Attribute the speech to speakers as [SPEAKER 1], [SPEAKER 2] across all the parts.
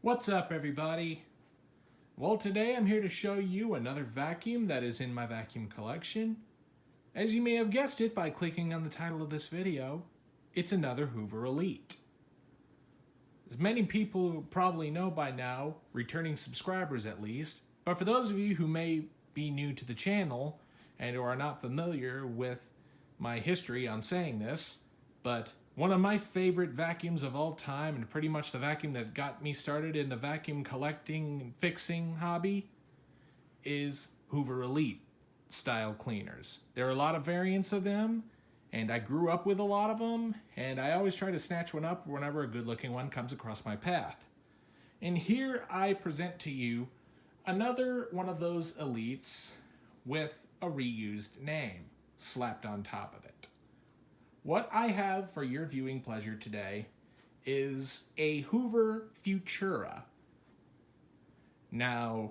[SPEAKER 1] What's up, everybody? Well, today I'm here to show you another vacuum that is in my vacuum collection. As you may have guessed it by clicking on the title of this video, it's another Hoover Elite. As many people probably know by now, returning subscribers at least, but for those of you who may be new to the channel and who are not familiar with my history on saying this, but one of my favorite vacuums of all time, and pretty much the vacuum that got me started in the vacuum collecting and fixing hobby, is Hoover Elite style cleaners. There are a lot of variants of them, and I grew up with a lot of them, and I always try to snatch one up whenever a good looking one comes across my path. And here I present to you another one of those Elites with a reused name slapped on top of it. What I have for your viewing pleasure today is a Hoover Futura. Now,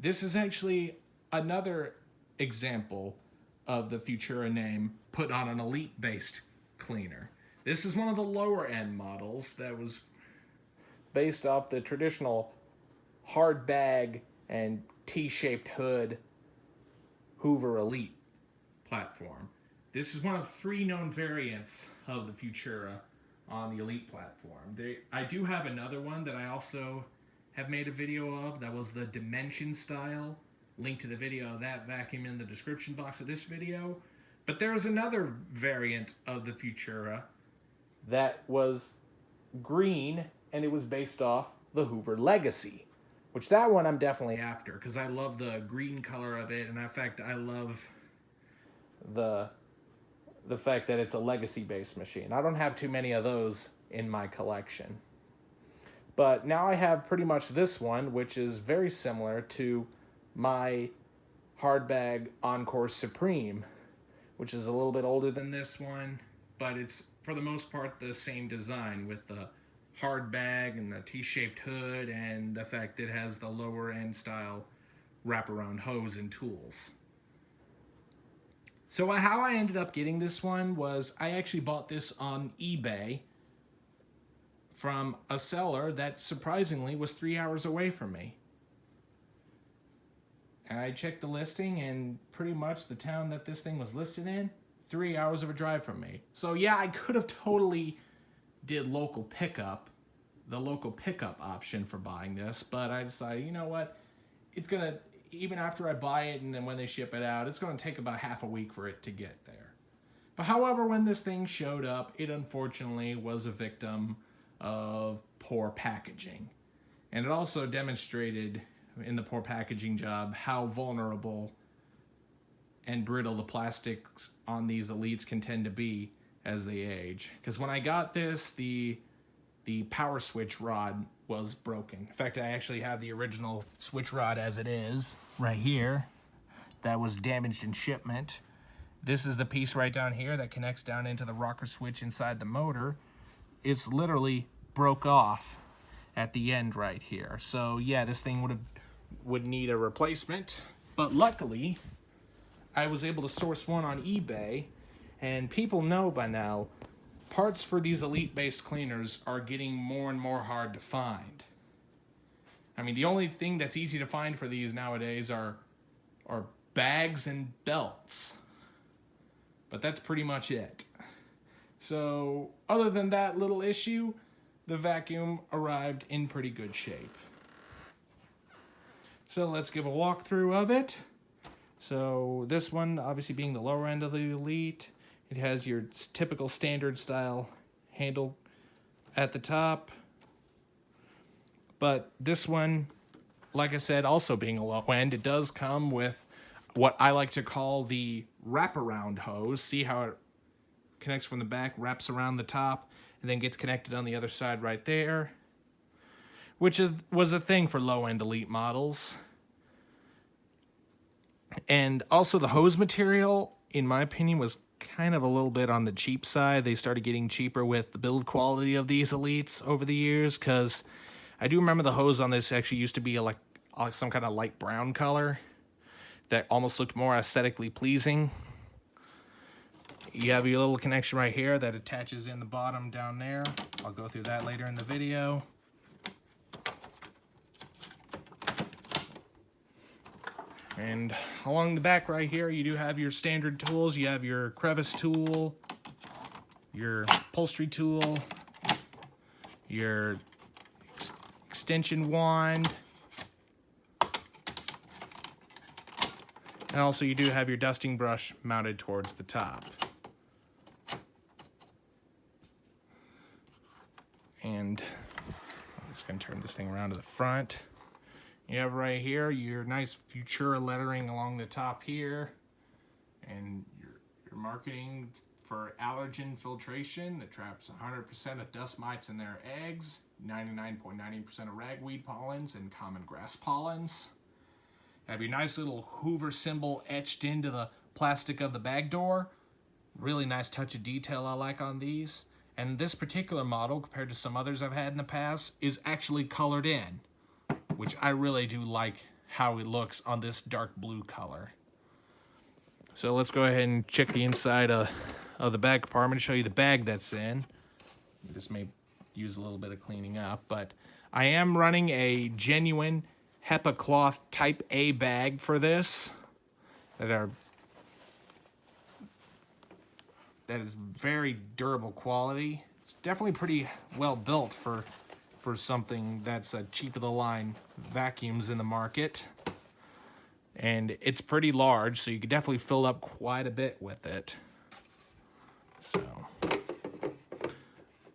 [SPEAKER 1] this is actually another example of the Futura name put on an Elite-based cleaner. This is one of the lower end models that was based off the traditional hard bag and T-shaped hood Hoover Elite platform. This is one of 3 known variants of the Futura on the Elite platform. I do have another one that I also have made a video of that was the Dimension style. Link to the video of that vacuum in the description box of this video. But there is another variant of the Futura that was green, and it was based off the Hoover Legacy, which that one I'm definitely after because I love the green color of it, and in fact I love the fact that it's a legacy-based machine. I don't have too many of those in my collection. But now I have pretty much this one, which is very similar to my Hardbag Encore Supreme, which is a little bit older than this one, but it's for the most part the same design with the hard bag and the T-shaped hood and the fact that it has the lower end style wraparound hose and tools. So how I ended up getting this one was I actually bought this on eBay from a seller that surprisingly was 3 hours away from me. And I checked the listing, and pretty much the town that this thing was listed in, 3 hours of a drive from me. So yeah, I could have totally did local pickup, the local pickup option for buying this, but I decided, you know what, it's gonna, even after I buy it and then when they ship it out, it's going to take about half a week for it to get there. But however, when this thing showed up, it unfortunately was a victim of poor packaging. And it also demonstrated in the poor packaging job how vulnerable and brittle the plastics on these Elites can tend to be as they age. Because when I got this, the power switch rod was broken. In fact, I actually have the original switch rod as it is right here that was damaged in shipment. This is the piece right down here that connects down into the rocker switch inside the motor. It's literally broke off at the end right here. So yeah, this thing would need a replacement, but luckily I was able to source one on eBay, and people know by now parts for these Elite-based cleaners are getting more and more hard to find. I mean, the only thing that's easy to find for these nowadays are bags and belts. But that's pretty much it. So, other than that little issue, the vacuum arrived in pretty good shape. So let's give a walkthrough of it. So this one, obviously being the lower end of the Elite, it has your typical standard style handle at the top. But this one, like I said, also being a low end, it does come with what I like to call the wraparound hose. See how it connects from the back, wraps around the top, and then gets connected on the other side right there, which was a thing for low-end Elite models. And also the hose material, in my opinion, was kind of a little bit on the cheap side. They started getting cheaper with the build quality of these Elites over the years, because I do remember the hose on this actually used to be like some kind of light brown color that almost looked more aesthetically pleasing. You have your little connection right here that attaches in the bottom down there. I'll go through that later in the video. And along the back right here, you do have your standard tools. You have your crevice tool, your upholstery tool, your extension wand, and also you do have your dusting brush mounted towards the top. And I'm just going to turn this thing around to the front. You have right here your nice Futura lettering along the top here, and your marketing for allergen filtration that traps 100% of dust mites and their eggs, 99.9% of ragweed pollens, and common grass pollens. You have your nice little Hoover symbol etched into the plastic of the bag door. Really nice touch of detail I like on these. And this particular model, compared to some others I've had in the past, is actually colored in, which I really do like how it looks on this dark blue color. So let's go ahead and check the inside of the bag compartment, show you the bag that's in. This may use a little bit of cleaning up, but I am running a genuine HEPA cloth type A bag for this that is very durable quality. It's definitely pretty well built for something that's a cheap of the line vacuums in the market. And it's pretty large, so you could definitely fill up quite a bit with it. So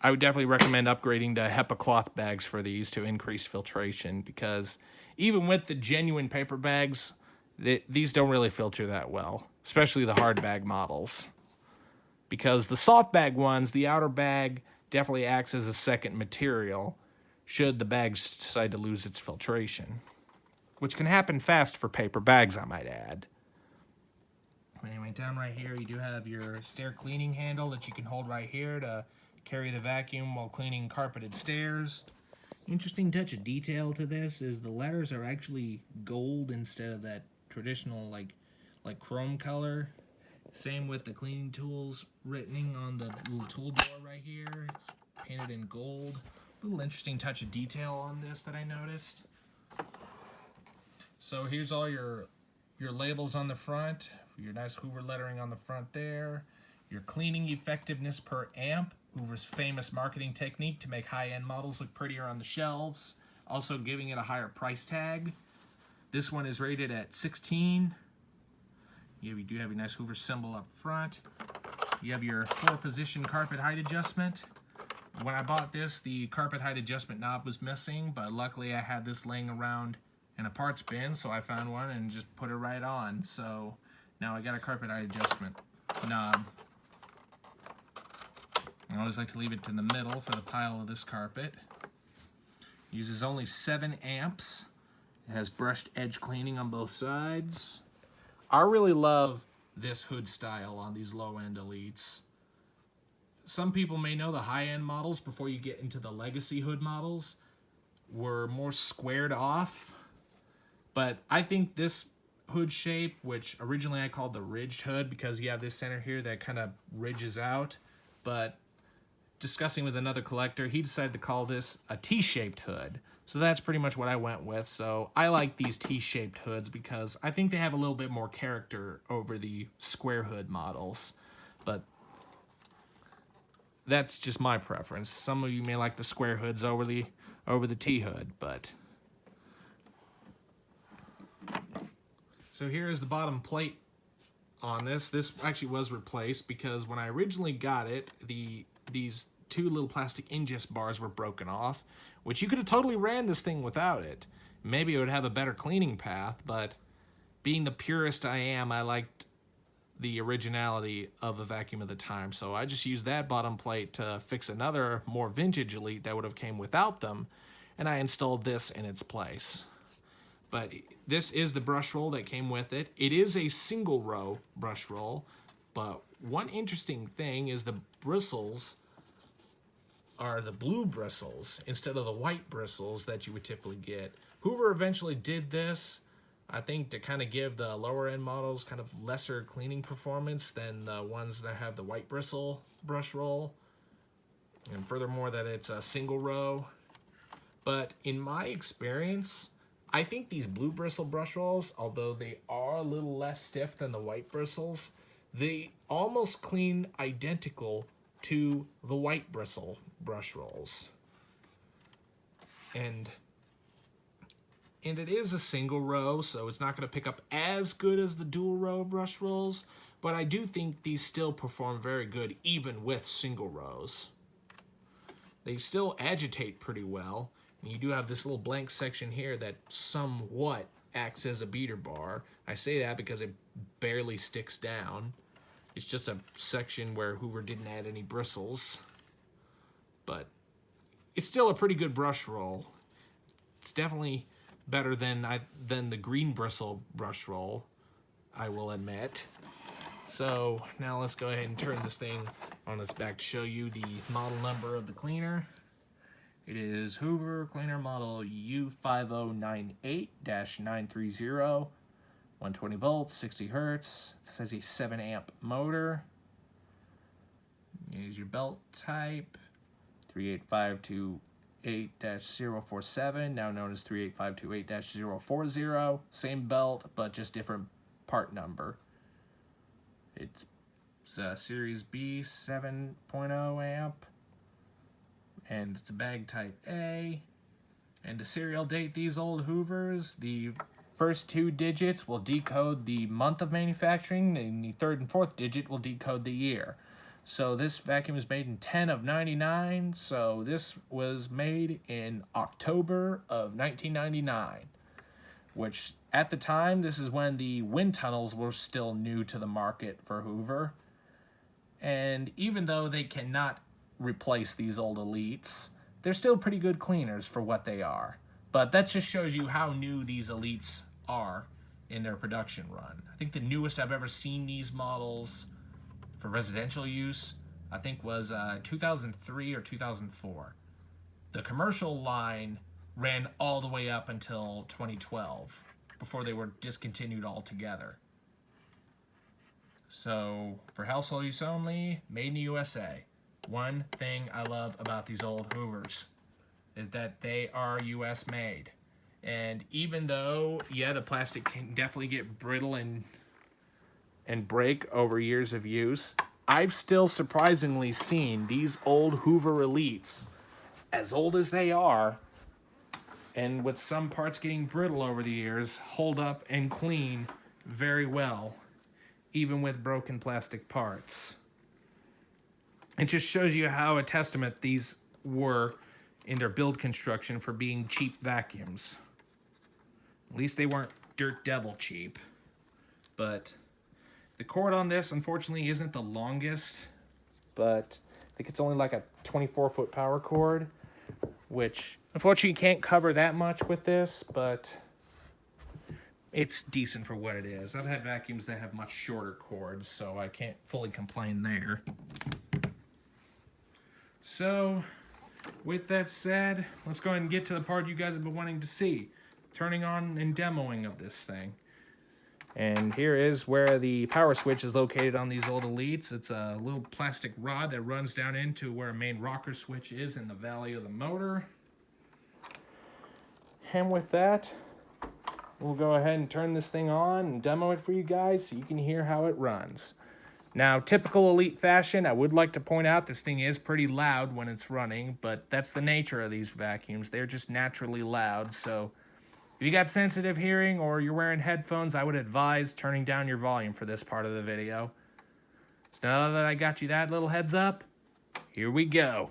[SPEAKER 1] I would definitely recommend upgrading to HEPA cloth bags for these to increase filtration, because even with the genuine paper bags, these don't really filter that well, especially the hard bag models. Because the soft bag ones, the outer bag definitely acts as a second material should the bag decide to lose its filtration, which can happen fast for paper bags, I might add. Anyway, down right here, you do have your stair cleaning handle that you can hold right here to carry the vacuum while cleaning carpeted stairs. Interesting touch of detail to this is the letters are actually gold instead of that traditional like chrome color. Same with the cleaning tools written on the little tool door right here. It's painted in gold. A little interesting touch of detail on this that I noticed. So here's all your labels on the front, your nice Hoover lettering on the front there, your cleaning effectiveness per amp, Hoover's famous marketing technique to make high-end models look prettier on the shelves, also giving it a higher price tag. This one is rated at 16. You do have your nice Hoover symbol up front. You have your 4-position carpet height adjustment. When I bought this, the carpet height adjustment knob was missing, but luckily I had this laying around in a parts bin, so I found one and just put it right on. So now I got a carpet height adjustment knob. I always like to leave it in the middle for the pile of this carpet. Uses only 7 amps. It has brushed edge cleaning on both sides. I really love this hood style on these low-end Elites. Some people may know the high-end models before you get into the legacy hood models were more squared off. But I think this hood shape, which originally I called the ridged hood because you have this center here that kind of ridges out, but discussing with another collector, he decided to call this a T-shaped hood. So that's pretty much what I went with. So I like these T-shaped hoods because I think they have a little bit more character over the square hood models. But that's just my preference. Some of you may like the square hoods over the T-hood, but... So here is the bottom plate on this. This actually was replaced because when I originally got it, these 2 little plastic ingest bars were broken off, which you could have totally ran this thing without it. Maybe it would have a better cleaning path, but being the purist I am, I liked the originality of the vacuum of the time. So I just used that bottom plate to fix another more vintage Elite that would have came without them, and I installed this in its place. But this is the brush roll that came with it. It is a single row brush roll, but one interesting thing is the bristles are the blue bristles instead of the white bristles that you would typically get. Hoover eventually did this, I think, to kind of give the lower end models kind of lesser cleaning performance than the ones that have the white bristle brush roll. And furthermore, that it's a single row. But in my experience, I think these blue bristle brush rolls, although they are a little less stiff than the white bristles, they almost clean identical to the white bristle brush rolls. And it is a single row, so it's not going to pick up as good as the dual row brush rolls, but I do think these still perform very good even with single rows. They still agitate pretty well. And you do have this little blank section here that somewhat acts as a beater bar. I say that because it barely sticks down. It's just a section where Hoover didn't add any bristles. But it's still a pretty good brush roll. It's definitely better than the green bristle brush roll, I will admit. So now let's go ahead and turn this thing on its back to show you the model number of the cleaner. It is Hoover cleaner model U5098-930, 120 volts, 60 hertz. It says a 7 amp motor. Here's your belt type, 38528-047, now known as 38528-040. Same belt, but just different part number. It's Series B 7.0 amp. And it's a bag type A. And to serial date these old Hoovers, the first 2 digits will decode the month of manufacturing, and the 3rd and 4th digit will decode the year. So this vacuum was made in 10 of 99, so this was made in October of 1999, which at the time, this is when the wind tunnels were still new to the market for Hoover. And even though they cannot replace these old Elites, they're still pretty good cleaners for what they are. But that just shows you how new these Elites are in their production run. I think the newest I've ever seen these models for residential use, I think was 2003 or 2004. The commercial line ran all the way up until 2012 before they were discontinued altogether. So for household use only, made in the USA. One thing I love about these old Hoovers is that they are US made. And even though, yeah, the plastic can definitely get brittle and break over years of use, I've still surprisingly seen these old Hoover Elites, as old as they are, and with some parts getting brittle over the years, hold up and clean very well, even with broken plastic parts. It just shows you how a testament these were in their build construction for being cheap vacuums. At least they weren't dirt devil cheap. But the cord on this, unfortunately, isn't the longest, but I think it's only like a 24-foot power cord, which unfortunately you can't cover that much with this, but it's decent for what it is. I've had vacuums that have much shorter cords, so I can't fully complain there. So, with that said, let's go ahead and get to the part you guys have been wanting to see. Turning on and demoing of this thing. And here is where the power switch is located on these old Elites. It's a little plastic rod that runs down into where a main rocker switch is in the valley of the motor. And with that, we'll go ahead and turn this thing on and demo it for you guys so you can hear how it runs. Now, typical Elite fashion, I would like to point out this thing is pretty loud when it's running, but that's the nature of these vacuums. They're just naturally loud, so if you got sensitive hearing or you're wearing headphones, I would advise turning down your volume for this part of the video. So now that I got you that little heads up, here we go.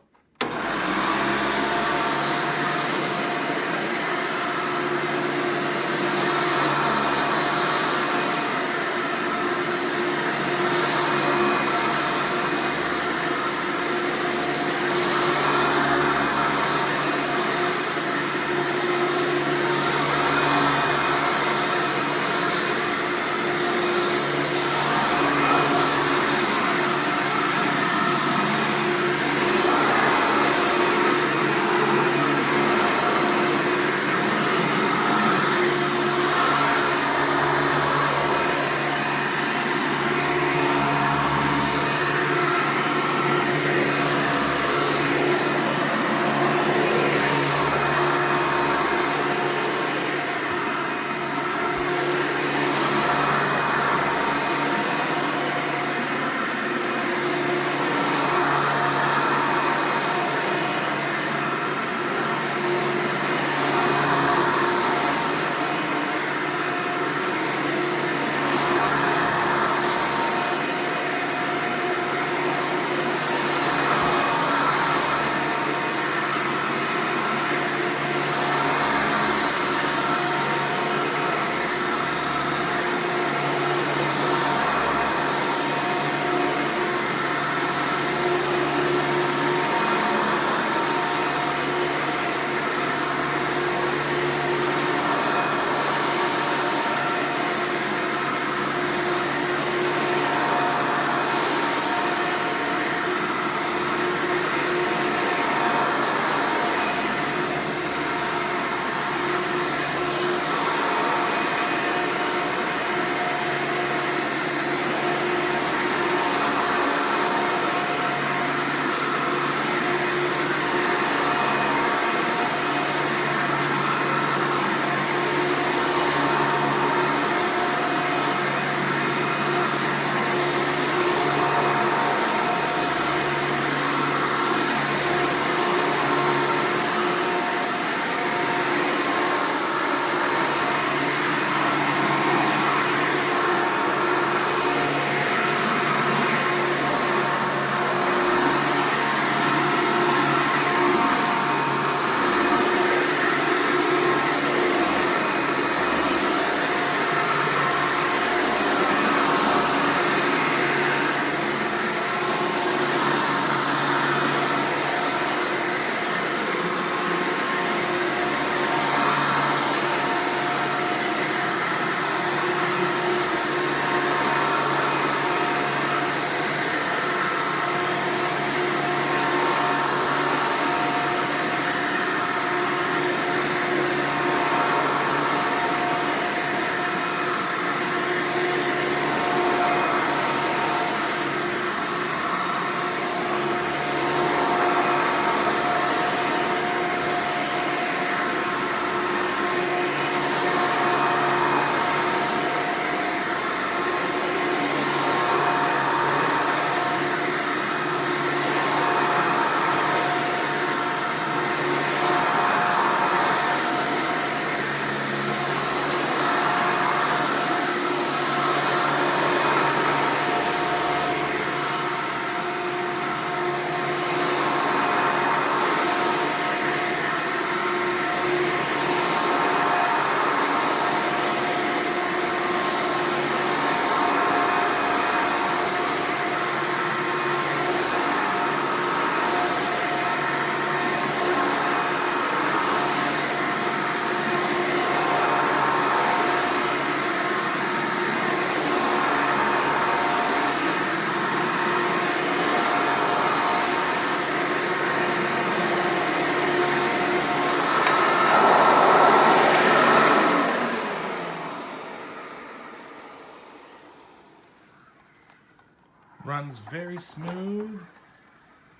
[SPEAKER 1] runs very smooth.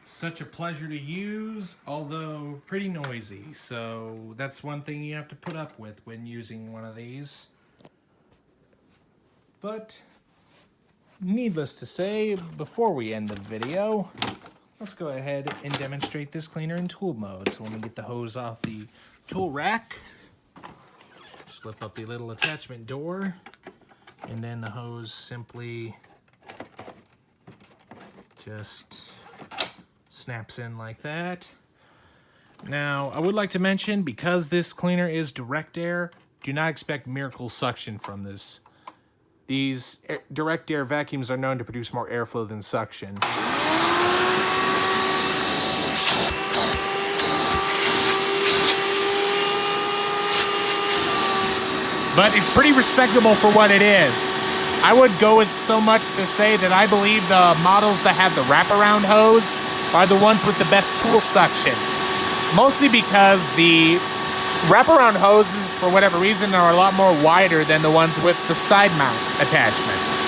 [SPEAKER 1] Such a pleasure to use, although pretty noisy. So that's one thing you have to put up with when using one of these. But needless to say, before we end the video, let's go ahead and demonstrate this cleaner in tool mode. So let me get the hose off the tool rack. Slip up the little attachment door, and then the hose simply just snaps in like that. Now, I would like to mention, because this cleaner is direct air, do not expect miracle suction from this. These direct air vacuums are known to produce more airflow than suction. But it's pretty respectable for what it is. I would go as so much to say that I believe the models that have the wraparound hose are the ones with the best tool suction. Mostly because the wraparound hoses, for whatever reason, are a lot more wider than the ones with the side mount attachments.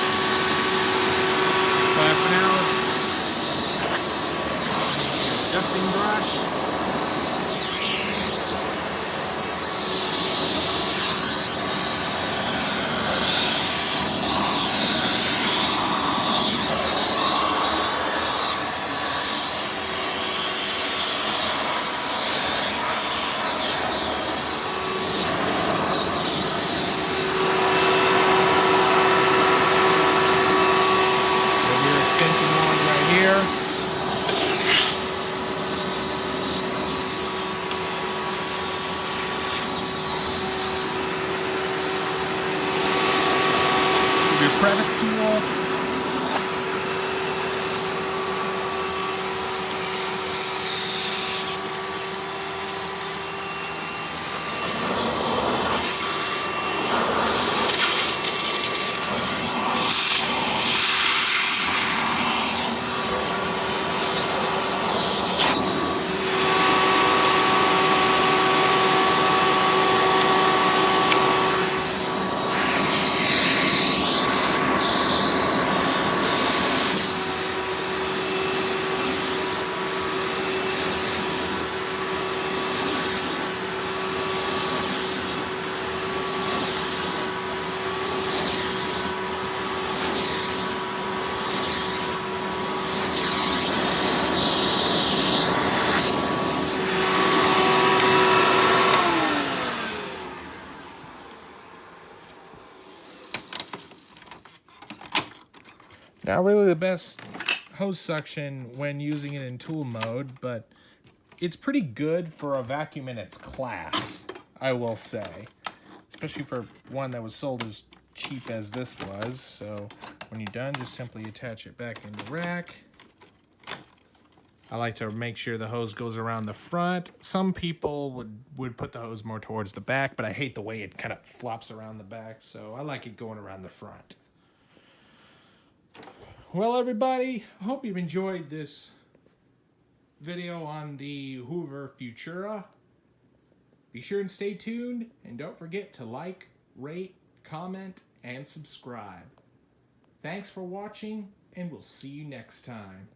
[SPEAKER 1] But for now, dusting brush. Your crevice tool. Not really the best hose suction when using it in tool mode, but it's pretty good for a vacuum in its class, I will say. Especially for one that was sold as cheap as this was. So when you're done, just simply attach it back into the rack. I like to make sure the hose goes around the front. Some people would put the hose more towards the back, but I hate the way it kind of flops around the back, so I like it going around the front. Well, everybody, I hope you've enjoyed this video on the Hoover Futura. Be sure and stay tuned, and don't forget to like, rate, comment, and subscribe. Thanks for watching, and we'll see you next time.